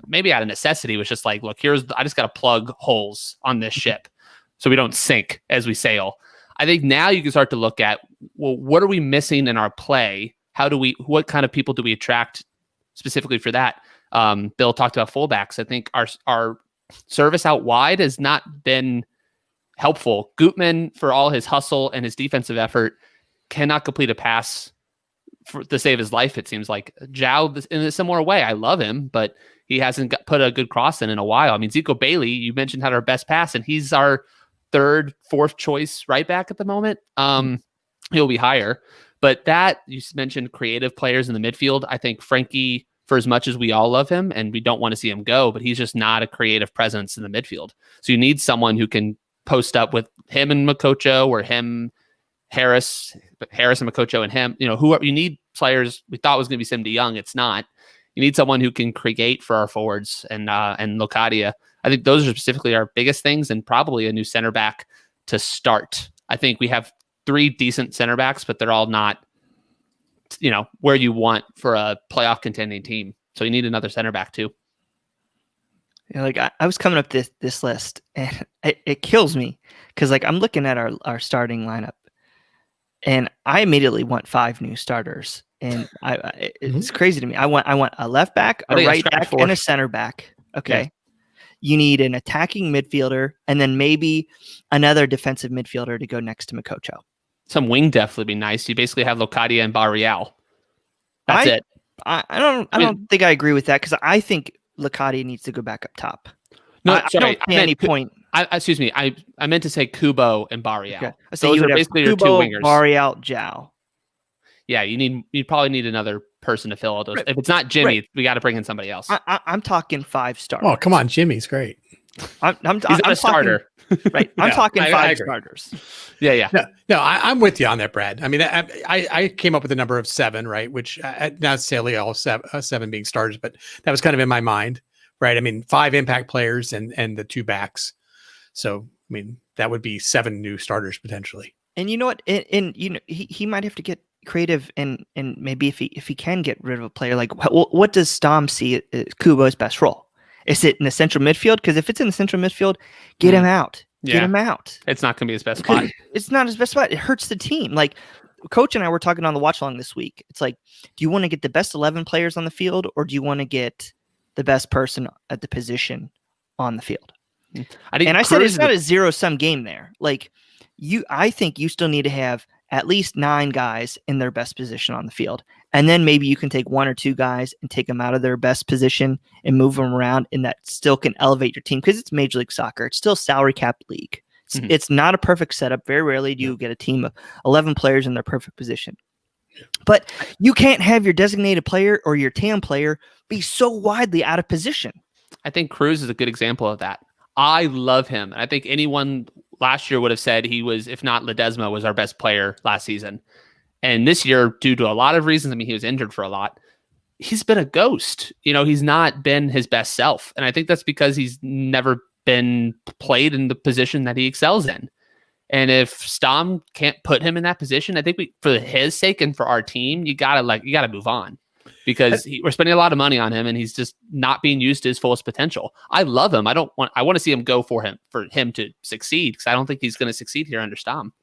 maybe out of necessity, was just like, look, I just got to plug holes on this ship so we don't sink as we sail. I think now you can start to look at, well, what are we missing in our play? What kind of people do we attract specifically for that? Bill talked about fullbacks. I think our service out wide has not been helpful. Gutman, for all his hustle and his defensive effort, cannot complete a pass to save his life, it seems like. Zhao, in a similar way, I love him, but he hasn't put a good cross in a while. I mean, Zico Bailey, you mentioned, had our best pass, and he's our 3rd, 4th choice right back at the moment. He'll be higher. But you mentioned creative players in the midfield. I think Frankie, for as much as we all love him and we don't want to see him go, but he's just not a creative presence in the midfield. So you need someone who can post up with him and Makocho, or him, Harris and Makocho and him. You need players. We thought it was going to be Sim De Young. It's not. You need someone who can create for our forwards and Locadia. I think those are specifically our biggest things, and probably a new center back to start. I think we have 3 decent center backs, but they're all not, where you want for a playoff contending team. So you need another center back too. I was coming up this list, and it kills me because I'm looking at our starting lineup, and I immediately want 5 new starters, and it's crazy to me. I want a left back, a right back, and a center back. Okay. Yeah. You need an attacking midfielder, and then maybe another defensive midfielder to go next to Makocho. Some wing depth would be nice. You basically have Locadia and Barrial. That's it. I don't think I agree with that, because I think Locadia needs to go back up top. No, sorry. I don't see any point. Excuse me. I meant to say Kubo and Barrial. Okay. So those are basically your 2 wingers. Barrial, Zhao. Yeah, you probably need another person to fill all those. Right. If it's not Jimmy, we got to bring in somebody else. I'm talking 5 stars. Oh, come on, Jimmy's great. He's not a starter. Right. I'm talking 5 starters. Yeah. No, I'm with you on that, Brad. I mean, I came up with a number of 7, right? Which not necessarily all 7 being starters, but that was kind of in my mind, right? I mean, 5 impact players and the 2 backs. So, I mean, that would be 7 new starters potentially. And you know what? And you know, he might have to get creative and maybe if he can get rid of a player, like what does Stom see as Kubo's best role? Is it in the central midfield? Because if it's in the central midfield, get him out. Get him out. It's not going to be his best spot. It's not his best spot. It hurts the team. Like Coach and I were talking on the watch along this week. It's like, do you want to get the best 11 players on the field, or do you want to get the best person at the position on the field? I said it's not a zero-sum game there. Like I think you still need to have at least 9 guys in their best position on the field. And then maybe you can take 1 or 2 guys and take them out of their best position and move them around, and that still can elevate your team because it's Major League Soccer. It's still salary cap league. It's not a perfect setup. Very rarely do you get a team of 11 players in their perfect position. But you can't have your designated player or your TAM player be so widely out of position. I think Cruz is a good example of that. I love him. I think anyone last year would have said he was, if not Ledesma, was our best player last season. And this year, due to a lot of reasons, I mean, he was injured for a lot. He's been a ghost. You know, he's not been his best self. And I think that's because he's never been played in the position that he excels in. And if Stom can't put him in that position, I think for his sake and for our team, you gotta move on. Because we're spending a lot of money on him, and he's just not being used to his fullest potential. I love him. I want to see him go for him to succeed, because I don't think he's going to succeed here under Stom.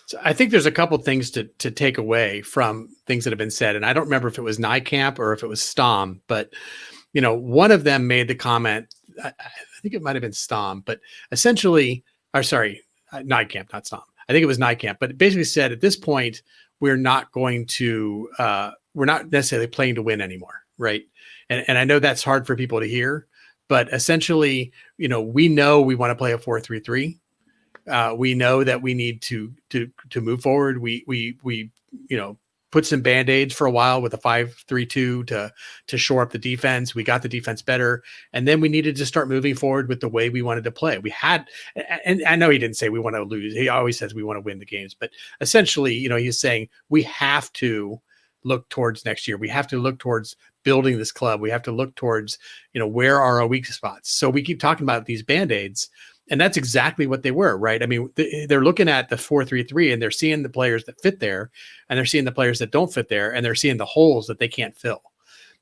So I think there's a couple things to take away from things that have been said, and I don't remember if it was Nijkamp or if it was Stom, but you know, one of them made the comment. I think it might have been Stom, but essentially, or sorry, Nijkamp, not Stom. I think it was Nijkamp, but it basically said at this point we're not going to. We're not necessarily playing to win anymore, right? And I know that's hard for people to hear, but essentially, you know we want to play a 4-3-3. We know that we need to move forward. We you know put some band-aids for a while with a 5-3-2 to shore up the defense. We got the defense better, and then we needed to start moving forward with the way we wanted to play. We had, and I know he didn't say we want to lose. He always says we want to win the games, but essentially, you know, he's saying we have to look towards next year. We have to look towards building this club. We have to look towards, you know, where are our weak spots? So we keep talking about these band-aids, and that's exactly what they were, right? I mean, they're looking at the 4-3-3, and they're seeing the players that fit there, and they're seeing the players that don't fit there, and they're seeing the holes that they can't fill.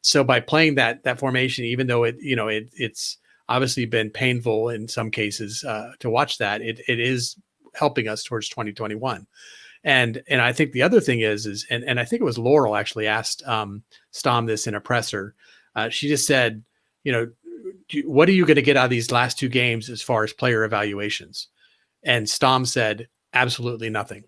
So by playing that formation, even though it's obviously been painful in some cases to watch that, it is helping us towards 2021. And I think the other thing is I think it was Laurel actually asked Stom this in a presser. She just said, you know, what are you going to get out of these last 2 games as far as player evaluations? And Stom said, absolutely nothing.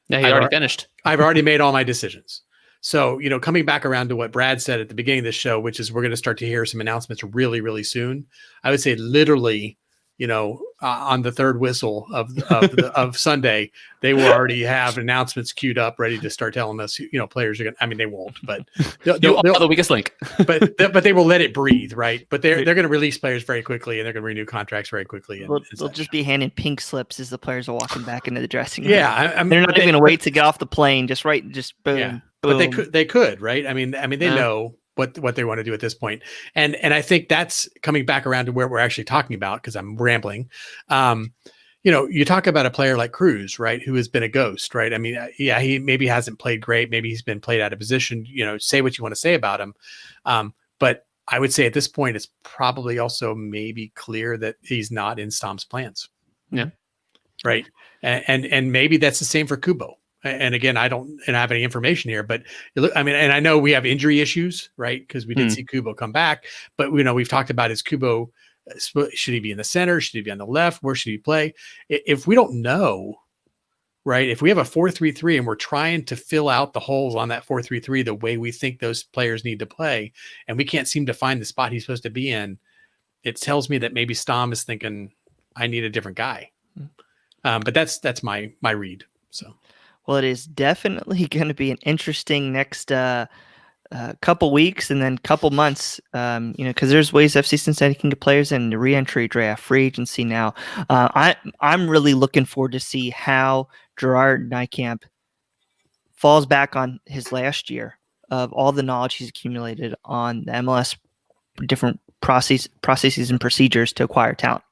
Yeah, he already finished. I've already made all my decisions. So, you know, coming back around to what Brad said at the beginning of the show, which is we're going to start to hear some announcements really, really soon. I would say literally, you know, on the third whistle of Sunday, they will already have announcements queued up, ready to start telling us, you know, players are going to, I mean, they won't, but they'll the weakest link, but they will let it breathe. Right. But they're going to release players very quickly, and they're going to renew contracts very quickly. And they'll just be handing pink slips as the players are walking back into the dressing room. Yeah. They're not even going to wait to get off the plane. Just boom. Yeah. Boom. But they could, right? I mean, they know what they want to do at this point. And I think that's coming back around to where we're actually talking about, because I'm rambling. You know, you talk about a player like Cruz, right, who has been a ghost, right? I mean, yeah, he maybe hasn't played great. Maybe he's been played out of position, you know, say what you want to say about him. But I would say at this point, it's probably also maybe clear that he's not in Stom's plans. Yeah. Right. And maybe that's the same for Kubo. And again, I don't have any information here, but I mean, and I know we have injury issues, right? Because we did see Kubo come back, but you know, we've talked about, is Kubo, should he be in the center? Should he be on the left? Where should he play? If we don't know, right? If we have a 4-3-3 and we're trying to fill out the holes on that 4-3-3 the way we think those players need to play, and we can't seem to find the spot he's supposed to be in, it tells me that maybe Stom is thinking, I need a different guy. But that's my read. So. Well, it is definitely going to be an interesting next couple weeks and then couple months, you know, because there's ways FC Cincinnati can get players in the re-entry draft, free agency now. I'm really looking forward to see how Gerard Nijkamp falls back on his last year of all the knowledge he's accumulated on the MLS different processes and procedures to acquire talent.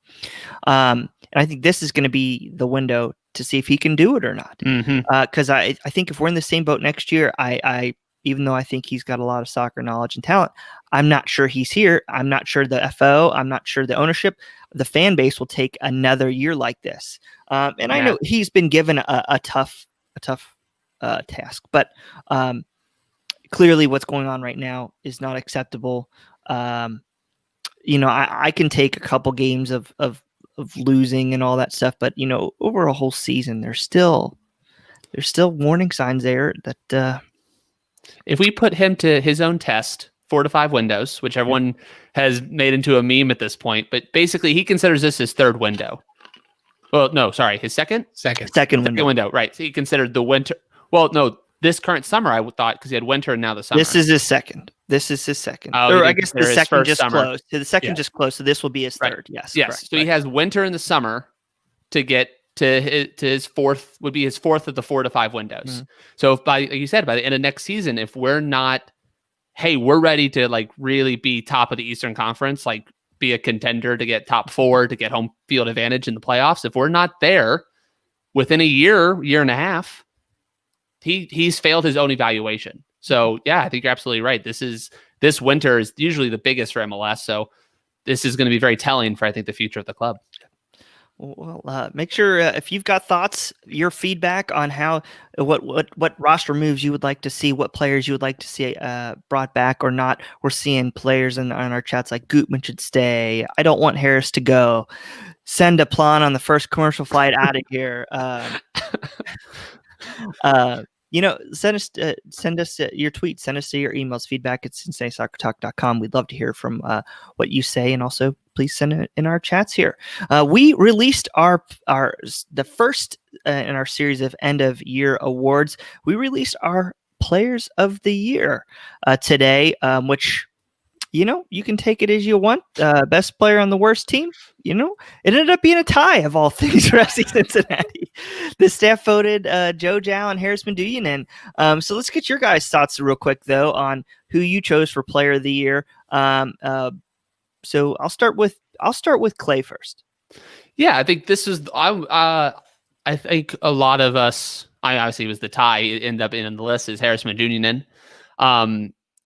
And I think this is going to be the window to see if he can do it or not. Mm-hmm. Because I think if we're in the same boat next year, I even though I think he's got a lot of soccer knowledge and talent, I'm not sure he's here. I'm not sure the FO, I'm not sure the ownership, the fan base will take another year like this. And I know he's been given a tough task, but clearly what's going on right now is not acceptable. I can take a couple games of losing and all that stuff, but over a whole season, there's still warning signs there that if we put him to his own test, 4 to 5 windows, which everyone has made into a meme at this point, but basically he considers this his third window. Well, no, sorry, his second window. Right. So he considered the winter. Well, no, this current summer, I thought, because he had winter and now the summer. This is his second. Oh, or I guess the second just summer. closed. The second just closed. So this will be his third. Yes. Yes. Correct, So he has winter in the summer to get to his fourth, would be his fourth of the 4 to 5 windows. Mm-hmm. So if like you said, by the end of next season, if we're not, hey, we're ready to like really be top of the Eastern Conference, like be a contender to get top 4, to get home field advantage in the playoffs. If we're not there within a year and a half, he's failed his own evaluation. So yeah, I think you're absolutely right. This winter is usually the biggest for MLS. So this is going to be very telling for, I think, the future of the club. Well, make sure if you've got thoughts, your feedback on how what roster moves you would like to see, what players you would like to see brought back or not. We're seeing players on our chats like Gutman should stay. I don't want Harris to go. Send a plan on the first commercial flight out of here. Send us your tweets, send us your emails, feedback at CincinnatiSoccerTalk.com. We'd love to hear from what you say, and also please send it in our chats here. We released the first in our series of end of year awards. We released our players of the year today, which you can take it as you want. Best player on the worst team, it ended up being a tie of all things for FC Cincinnati. The staff voted Joe Zhao and Harris Manduyanin. So let's get your guys' thoughts real quick, though, on who you chose for player of the year. So I'll start with Clay first. Yeah, I think this is I think a lot of us. Obviously, it was the tie. It ended up in the list is Harris Manduyanin.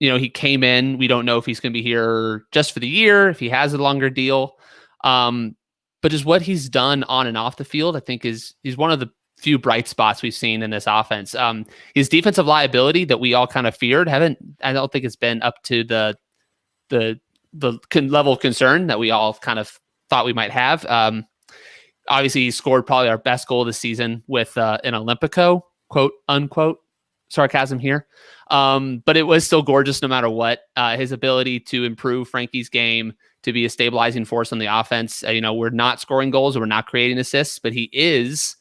He came in. We don't know if he's going to be here just for the year, if he has a longer deal. But just what he's done on and off the field, I think he's one of the few bright spots we've seen in this offense. His defensive liability that we all kind of feared I don't think it's been up to the level of concern that we all kind of thought we might have. Obviously, he scored probably our best goal of the season with an Olympico, quote unquote, sarcasm here. But it was still gorgeous no matter what. His ability to improve Frankie's game, to be a stabilizing force on the offense. We're not scoring goals, we're not creating assists, but he is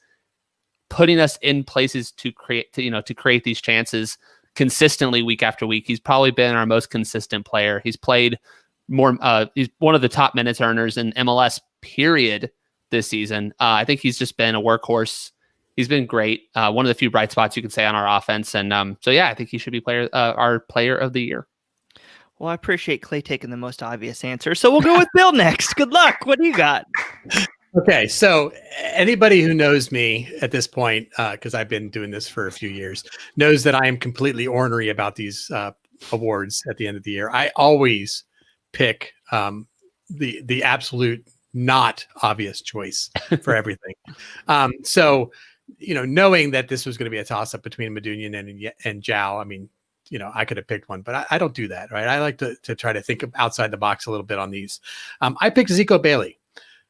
putting us in places to create these chances consistently week after week. He's probably been our most consistent player. He's played more. He's one of the top minutes earners in MLS period this season. I think he's just been a workhorse. He's been great. One of the few bright spots you could say on our offense. And I think he should be our player of the year. Well, I appreciate Clay taking the most obvious answer. So we'll go with Bill next. Good luck. What do you got? Okay. So anybody who knows me at this point, because I've been doing this for a few years, knows that I am completely ornery about these awards at the end of the year. I always pick the absolute not obvious choice for everything. Knowing that this was going to be a toss-up between Manduyanin and Zhao, I mean, I could have picked one, but I don't do that, right? I like to try to think outside the box a little bit on these. I picked Zico Bailey.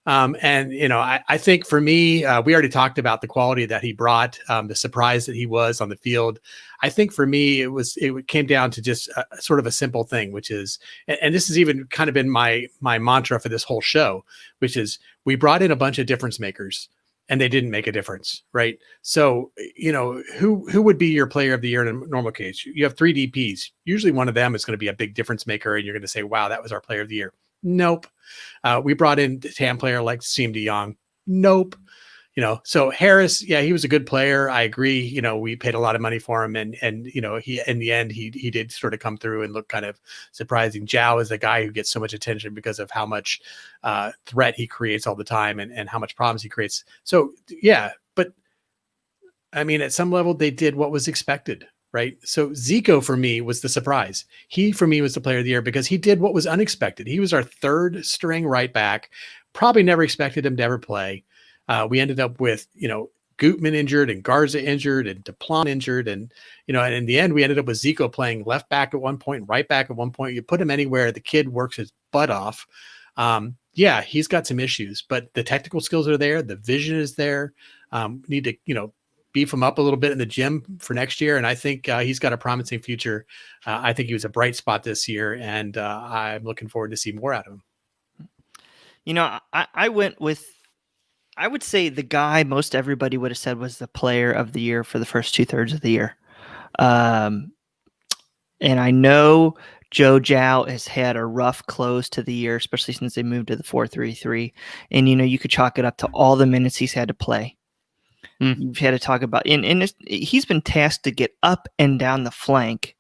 I think for me, we already talked about the quality that he brought, the surprise that he was on the field. I think for me, it came down to just sort of a simple thing, which is, and this has even kind of been my mantra for this whole show, which is we brought in a bunch of difference makers and they didn't make a difference, right? So, who would be your player of the year in a normal case? You have 3 DPs. Usually one of them is going to be a big difference maker and you're going to say, wow, that was our player of the year. Nope. We brought in a TAM player like Siem de Jong. Nope. So Harris, yeah, he was a good player. I agree. We paid a lot of money for him and he, in the end, he did sort of come through and look kind of surprising. Zhao is a guy who gets so much attention because of how much threat he creates all the time and how much problems he creates. So yeah, but I mean, at some level, they did what was expected, right? So Zico for me was the surprise. He for me was the player of the year because he did what was unexpected. He was our third string right back. Probably never expected him to ever play. We ended up with, Gutman injured and Garza injured and Duplan injured. And in the end, we ended up with Zico playing left back at one point, right back at one point. You put him anywhere, the kid works his butt off. Yeah, he's got some issues, but the technical skills are there. The vision is there. Need to, beef him up a little bit in the gym for next year. And I think he's got a promising future. I think he was a bright spot this year, and I'm looking forward to see more out of him. I went with, I would say the guy most everybody would have said was the player of the year for the first 2/3 of the year. And I know Joe Zhao has had a rough close to the year, especially since they moved to the 4-3-3. And, you could chalk it up to all the minutes he's had to play. You've had to talk about, and he's been tasked to get up and down the flank.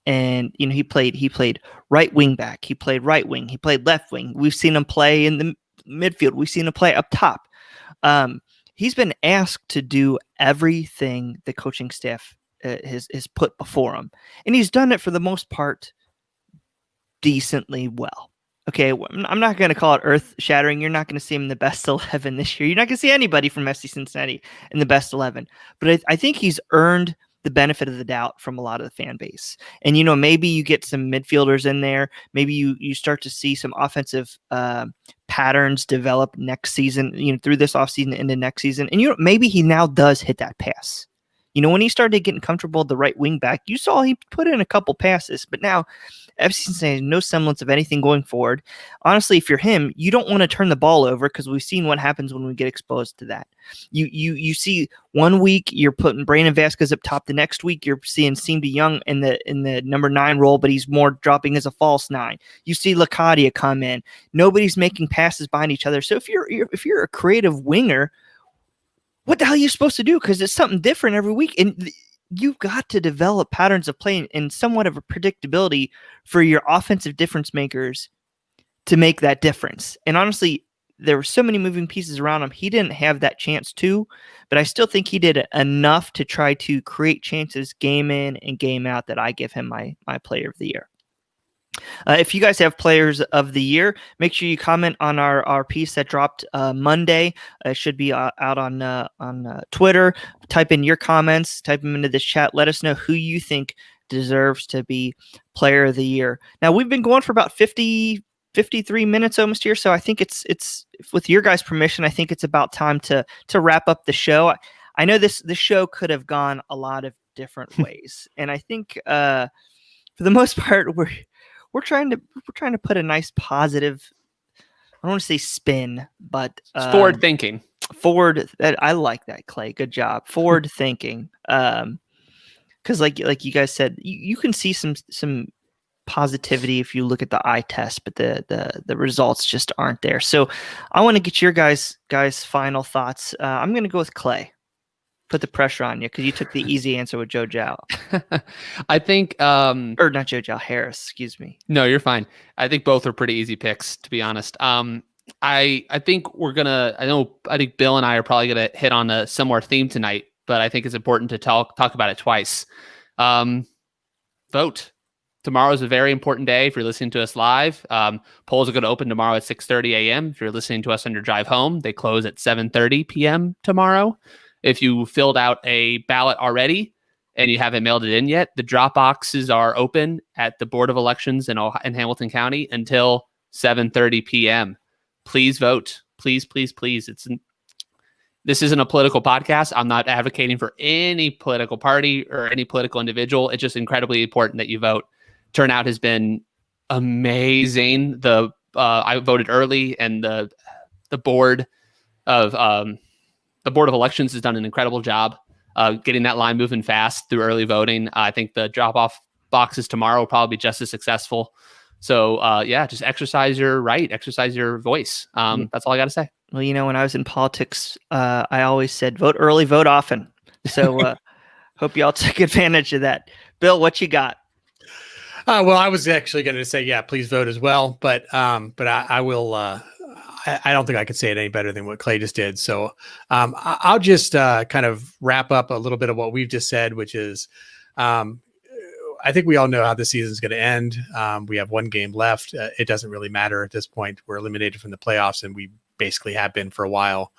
And, he played right wing back. He played right wing. He played left wing. We've seen him play in the midfield. We've seen him play up top. He's been asked to do everything the coaching staff has put before him. And he's done it for the most part decently well. Okay, I'm not going to call it earth-shattering. You're not going to see him in the best 11 this year. You're not going to see anybody from FC Cincinnati in the best 11. But I think he's earned the benefit of the doubt from a lot of the fan base. And, maybe you get some midfielders in there. Maybe you start to see some offensive patterns develop next season, through this offseason into next season. And, maybe he now does hit that pass. When he started getting comfortable at the right wing back, you saw he put in a couple passes. But now FC Cincinnati has no semblance of anything going forward. Honestly, if you're him, you don't want to turn the ball over because we've seen what happens when we get exposed to that. You see 1 week you're putting Brandon Vasquez up top. The next week you're seeing Siem de Jong in the number 9 role, but he's more dropping as a false 9. You see Lacadia come in. Nobody's making passes behind each other. So if you're a creative winger, what the hell are you supposed to do? Because it's something different every week. And you've got to develop patterns of play and somewhat of a predictability for your offensive difference makers to make that difference. And honestly, there were so many moving pieces around him. He didn't have that chance to, but I still think he did enough to try to create chances game in and game out that I give him my player of the year. If you guys have players of the year, make sure you comment on our piece that dropped Monday. It should be out on Twitter. Type in your comments, type them into this chat. Let us know who you think deserves to be player of the year. Now, we've been going for about 53 minutes almost here, so I think it's with your guys' permission, I think it's about time to wrap up the show. I know this show could have gone a lot of different ways, and I think for the most part we're trying to put a nice positive, I don't want to say spin, but forward thinking. I like that, Clay. Good job. Forward thinking. Because like you guys said, you can see some positivity if you look at the eye test, but the results just aren't there. So I want to get your guys' final thoughts. I'm going to go with Clay. Put the pressure on you because you took the easy answer with Joe Zhao. I think, or not Joe Zhao, Harris. Excuse me. No, you're fine. I think both are pretty easy picks, to be honest. I think I think Bill and I are probably gonna hit on a similar theme tonight, but I think it's important to talk about it twice. Vote. Tomorrow is a very important day. If you're listening to us live, polls are going to open tomorrow at 6:30 a.m. If you're listening to us on your drive home, they close at 7:30 p.m. tomorrow. If you filled out a ballot already and you haven't mailed it in yet, the drop boxes are open at the Board of Elections in Hamilton County until 7:30 p.m. Please vote. Please, please, please. This isn't a political podcast. I'm not advocating for any political party or any political individual. It's just incredibly important that you vote. Turnout has been amazing. I voted early, and the board of elections has done an incredible job getting that line moving fast through early voting. I think the drop-off boxes tomorrow will probably be just as successful. So, just exercise your right, exercise your voice. That's all I got to say. Well, when I was in politics, I always said, vote early, vote often. So hope y'all took advantage of that. Bill, what you got? Well, I was actually going to say, please vote as well. But I will. I don't think I could say it any better than what Clay just did. So I'll just kind of wrap up a little bit of what we've just said, which is I think we all know how the season is going to end. We have one game left. It doesn't really matter at this point. We're eliminated from the playoffs, and we basically have been for a while.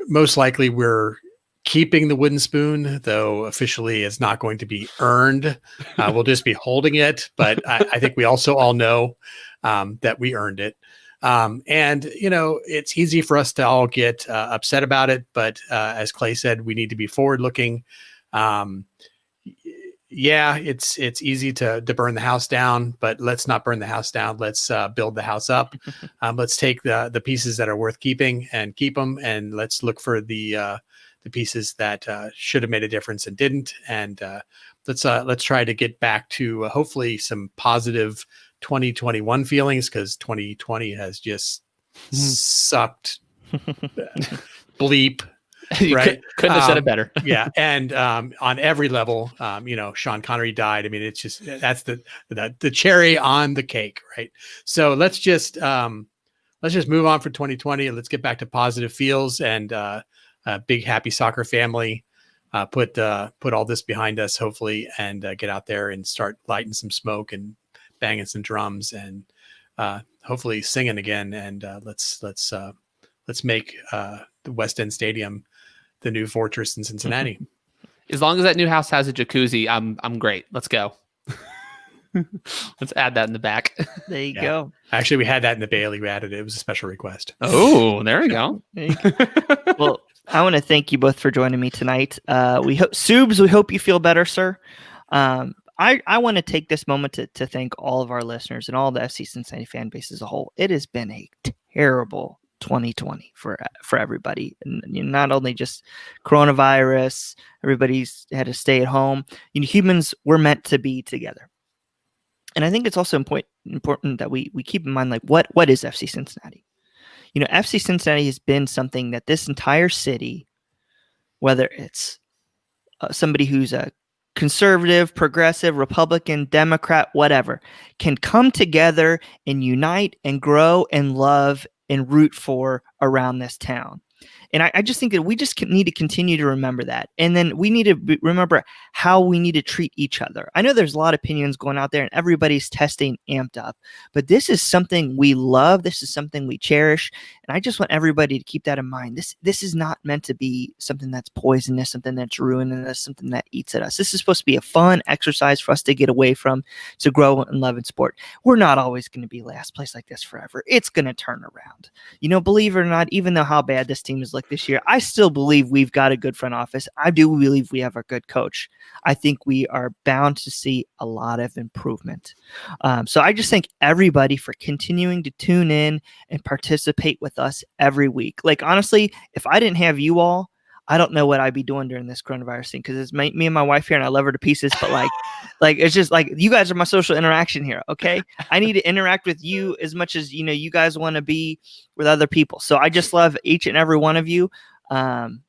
Most likely we're keeping the wooden spoon, though officially it's not going to be earned. We'll just be holding it. But I think we also all know that we earned it. And, it's easy for us to all get upset about it. But as Clay said, we need to be forward looking. Yeah, it's easy to burn the house down, but let's not burn the house down. Let's build the house up. Let's take the pieces that are worth keeping and keep them. And let's look for the pieces that should have made a difference and didn't. And let's try to get back to hopefully some positive 2021 feelings, because 2020 has just sucked bleep. You right. Couldn't have said it better. Yeah. And on every level, Sean Connery died. I mean, it's just, that's the cherry on the cake. Right. So let's just move on for 2020. Let's get back to positive feels and a big, happy soccer family. Put all this behind us, hopefully, and get out there and start lighting some smoke and banging some drums and hopefully singing again. And let's make the West End Stadium the new fortress in Cincinnati. As long as that new house has a jacuzzi, I'm great. Let's go. Let's add that in the back. There you go. Actually, we had that in the Bailey. We added it. It was a special request. Oh, there we go. Well, I want to thank you both for joining me tonight. We hope Subs, we hope you feel better, sir. I want to take this moment to thank all of our listeners and all the FC Cincinnati fan base as a whole. It has been a terrible 2020 for everybody, and not only just coronavirus, everybody's had to stay at home. Humans were meant to be together, and I think it's also important that we keep in mind, like, what is FC Cincinnati? FC Cincinnati has been something that this entire city, whether it's somebody who's a conservative, progressive, Republican, Democrat, whatever, can come together and unite and grow and love and root for around this town. And I just think that we just need to continue to remember that. And then we need to remember how we need to treat each other. I know there's a lot of opinions going out there and everybody's testing amped up, but this is something we love. This is something we cherish. And I just want everybody to keep that in mind. This is not meant to be something that's poisonous, something that's ruining us, something that eats at us. This is supposed to be a fun exercise for us to get away from, to grow and love in sport. We're not always going to be last place like this forever. It's going to turn around. Believe it or not, even though how bad this team is like this year, I still believe we've got a good front office. I do believe we have a good coach. I think we are bound to see a lot of improvement. So I just thank everybody for continuing to tune in and participate with us every week. Like, honestly, if I didn't have you all, I don't know what I'd be doing during this coronavirus thing, because it's me and my wife here, and I love her to pieces. But like it's just like, you guys are my social interaction here. Okay, I need to interact with you as much as you guys want to be with other people. So I just love each and every one of you, and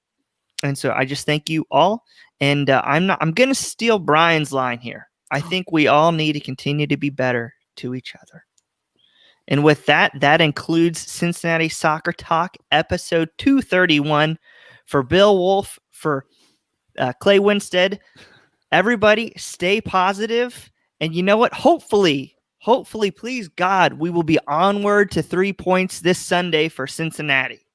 so I just thank you all. And I'm gonna steal Brian's line here. I think we all need to continue to be better to each other. And with that includes Cincinnati Soccer Talk episode 231. For Bill Wolf, for Clay Winstead, everybody stay positive. And you know what? Hopefully, please God, we will be onward to 3 points this Sunday for Cincinnati.